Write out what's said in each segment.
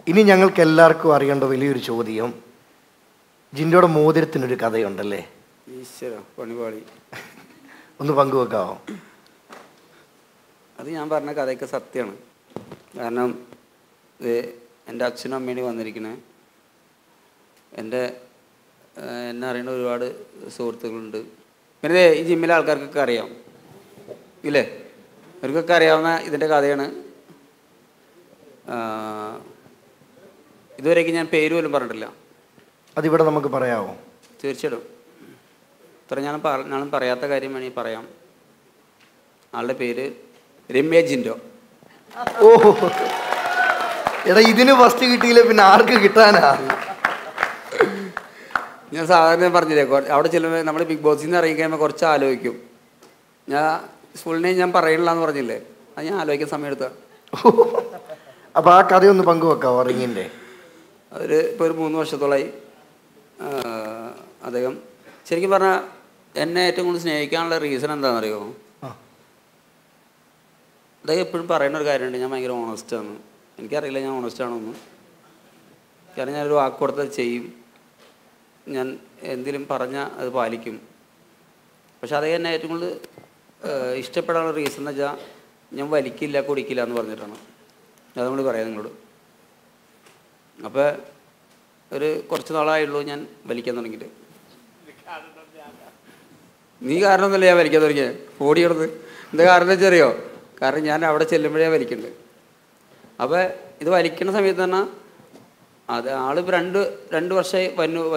ഇനി ഞങ്ങൾക്ക് എല്ലാവർക്കും അറിയേണ്ട വലിയൊരു ചോദ്യം, ജിൻഡോയുടെ മോതിരത്തിനൊരു കഥയുണ്ടല്ലേ? ഈശ്വര പണിപാളി. ഒന്ന് പങ്കുവെക്കാവോ? അത് ഞാൻ പറഞ്ഞ കഥയൊക്കെ സത്യമാണ്. കാരണം ഇത് എൻ്റെ അച്ഛനും അമ്മേനും വന്നിരിക്കണേ. എന്നെ അറിയുന്ന ഒരുപാട് സുഹൃത്തുക്കളുണ്ട്. പിന്നെ ഈ ജിമ്മിലെ ആൾക്കാർക്കൊക്കെ അറിയാം ഇല്ലേ? അവർക്കൊക്കെ അറിയാവുന്ന ഇതിൻ്റെ കഥയാണ്. ഇതുവരെയൊക്കെ ഞാൻ പേര് പോലും പറഞ്ഞിട്ടില്ല. അതിവിടെ നമുക്ക് പറയാമോ? തീർച്ചയായിട്ടും. ഇത്ര ഞാനും പറയാത്ത കാര്യം വേണമെങ്കിൽ പറയാം. ആളുടെ പേര് രമ്യ ജിൻഡോ. ഓഹോ, എടാ ഇതിന് ഫസ്റ്റ് കിട്ടിയില്ല പിന്നെ ആർക്ക് കിട്ടാനാ? ഞാൻ സാധാരണ പറഞ്ഞില്ലേ, അവിടെ ചെല്ലുമ്പോൾ നമ്മൾ ബിഗ് ബോസിൽ നിന്ന് ഇറങ്ങി കഴിയുമ്പോൾ കുറച്ച് ആലോചിക്കും. ഞാൻ ഫുൾ നെയിം ഞാൻ പറയണില്ല എന്ന് പറഞ്ഞില്ലേ, അത് ഞാൻ ആലോചിക്കാൻ സമയം എടുത്ത. അപ്പോൾ ആ കഥയൊന്ന് പങ്കുവെക്കാവോ റിങ്ങിൻ്റെ? ഇപ്പോൾ ഒരു 3 വർഷത്തോളമായി അദ്ദേഹം ശരിക്കും പറഞ്ഞാൽ എന്നെ ഏറ്റവും കൂടുതൽ സ്നേഹിക്കാനുള്ള റീസൺ എന്താണെന്നറിയോ? അദ്ദേഹം എപ്പോഴും പറയുന്ന ഒരു കാര്യമുണ്ട്, ഞാൻ ഭയങ്കര ഓണസ്റ്റാണ്. എനിക്കറിയില്ല ഞാൻ ഓണസ്റ്റാണോന്ന്. കാരണം ഞാനൊരു വാക്ക് കൊടുത്തത് ചെയ്യും, ഞാൻ എന്തെങ്കിലും പറഞ്ഞാൽ അത് പാലിക്കും. പക്ഷെ അദ്ദേഹം എന്നെ ഏറ്റവും കൂടുതൽ ഇഷ്ടപ്പെടാനുള്ള റീസൺ എന്ന് വെച്ചാൽ ഞാൻ വലിക്കില്ല കുടിക്കില്ല എന്ന് പറഞ്ഞിട്ടാണ്. അത് നമ്മൾ പറയാം നിങ്ങളോട്. അപ്പോൾ കുറച്ച് നാളായുള്ളൂ ഞാൻ വലിക്കാൻ തുടങ്ങിയിട്ട്. നീ കാരണമൊന്നുമല്ല ഞാൻ വലിക്കാൻ തുടങ്ങിയത്, ഓടിയിടന്ന്. എന്താ കാരണം എന്ന് വെച്ചറിയോ? കാരണം ഞാൻ അവിടെ ചെല്ലുമ്പോഴേ വലിക്കുന്നുണ്ട്. അപ്പോൾ ഇത് വലിക്കുന്ന സമയത്ത് തന്നെ അത് ആളിപ്പോൾ രണ്ട് വർഷമായി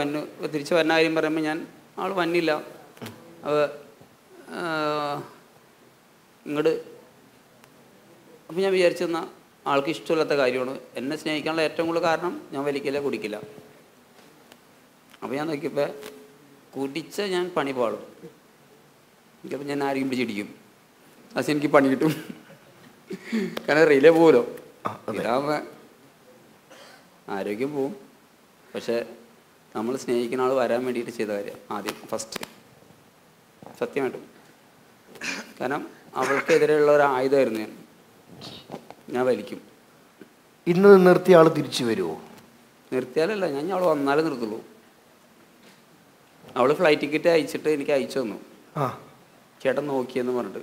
വന്നു തിരിച്ച് വന്ന കാര്യം പറയുമ്പോൾ ഞാൻ ആൾ വന്നില്ല. അപ്പോൾ ഇങ്ങോട്ട് അപ്പോൾ ഞാൻ വിചാരിച്ചെന്നാൽ ആൾക്ക് ഇഷ്ടമില്ലാത്ത കാര്യമാണ്. എന്നെ സ്നേഹിക്കാനുള്ള ഏറ്റവും കൂടുതൽ കാരണം ഞാൻ വലിക്കില്ല കുടിക്കില്ല. അപ്പോൾ ഞാൻ നോക്കിയപ്പോൾ കുടിച്ച ഞാൻ പണി പാടും. എനിക്കപ്പോൾ ഞാൻ ആരെങ്കിലും പിടിച്ചിടിക്കും, അത് എനിക്ക് പണി കിട്ടും. കാരണം റിലേ പോലോ ഇതാകുമ്പോൾ ആരോഗ്യം പോവും. പക്ഷെ നമ്മൾ സ്നേഹിക്കുന്ന ആൾ വരാൻ വേണ്ടിയിട്ട് ചെയ്ത കാര്യം ആദ്യം ഫസ്റ്റ് സത്യമായിട്ടും. കാരണം അവൾക്കെതിരെയുള്ള ഒരു ആയുധമായിരുന്നു ഞാൻ വലിക്കും. ഇന്ന് നിർത്തിയ ആൾ തിരിച്ചു വരുമോ? നിർത്തിയാലല്ല, ഞാൻ അവൾ വന്നാലേ നിർത്തുള്ളൂ. അവൾ ഫ്ലൈറ്റ് ടിക്കറ്റ് അയച്ചിട്ട് എനിക്ക് അയച്ചു തന്നു, ചേട്ടൻ നോക്കിയെന്ന് പറഞ്ഞിട്ട്.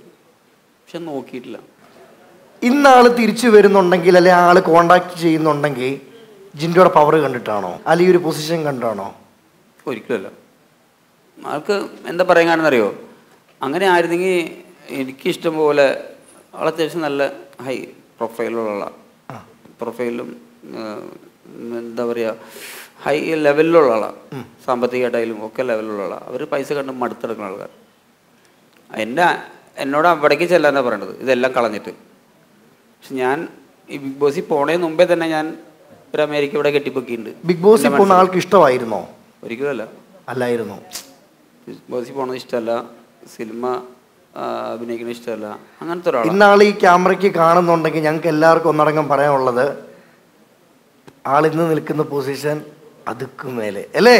പക്ഷെ നോക്കിയിട്ടില്ല. ഇന്നാൾ തിരിച്ചു വരുന്നുണ്ടെങ്കിൽ അല്ലെ ആൾ കോണ്ടാക്ട് ചെയ്യുന്നുണ്ടെങ്കിൽ ജിൻഡോയുടെ പവർ കണ്ടിട്ടാണോ അല്ലെങ്കിൽ ഒരു പൊസിഷൻ കണ്ടിട്ടാണോ? ഒരിക്കലല്ല. ആൾക്ക് എന്താ പറയാൻ കാരണം അറിയോ? അങ്ങനെ ആയിരുന്നെങ്കിൽ എനിക്കിഷ്ടം പോലെ ആൾ അത്യാവശ്യം നല്ല ഹൈ പ്രൊഫൈലുള്ള പ്രൊഫൈലും എന്താ പറയുക ഹൈ ലെവലിലുള്ള ആളാണ്. സാമ്പത്തികമായിട്ടായാലും ഒക്കെ ലെവലിലുള്ള ആളാണ്. അവർ പൈസ കണ്ട് മടുത്തെടുക്കുന്ന ആൾക്കാർ. എന്നോട് അവിടേക്ക് ചെല്ലാന്നാണ് പറയേണ്ടത്, ഇതെല്ലാം കളഞ്ഞിട്ട്. പക്ഷെ ഞാൻ ഈ ബിഗ് ബോസിൽ പോണതിന് മുമ്പേ തന്നെ ഞാൻ ഒരു അമേരിക്ക ഇവിടെ കെട്ടിപ്പൊക്കിയിട്ടുണ്ട്. ബിഗ് ബോസിൽ പോകുന്ന ആൾക്ക് ഇഷ്ടമായിരുന്നോ? ഒരിക്കലും അല്ലായിരുന്നു. ബിഗ് ബോസിൽ പോണത് ഇഷ്ടമല്ല, സിനിമ അഭിനയിക്കുന്നത് ഇഷ്ടമല്ല, അങ്ങനത്തെ ഒരാൾ. ഇന്നാൾ ഈ ക്യാമറയ്ക്ക് കാണുന്നുണ്ടെങ്കിൽ ഞങ്ങൾക്ക് എല്ലാവർക്കും ഒന്നടങ്കം പറയാനുള്ളത്, ആളിന്ന് നിൽക്കുന്ന പൊസിഷൻ അതുക്കും മേലെ അല്ലേ?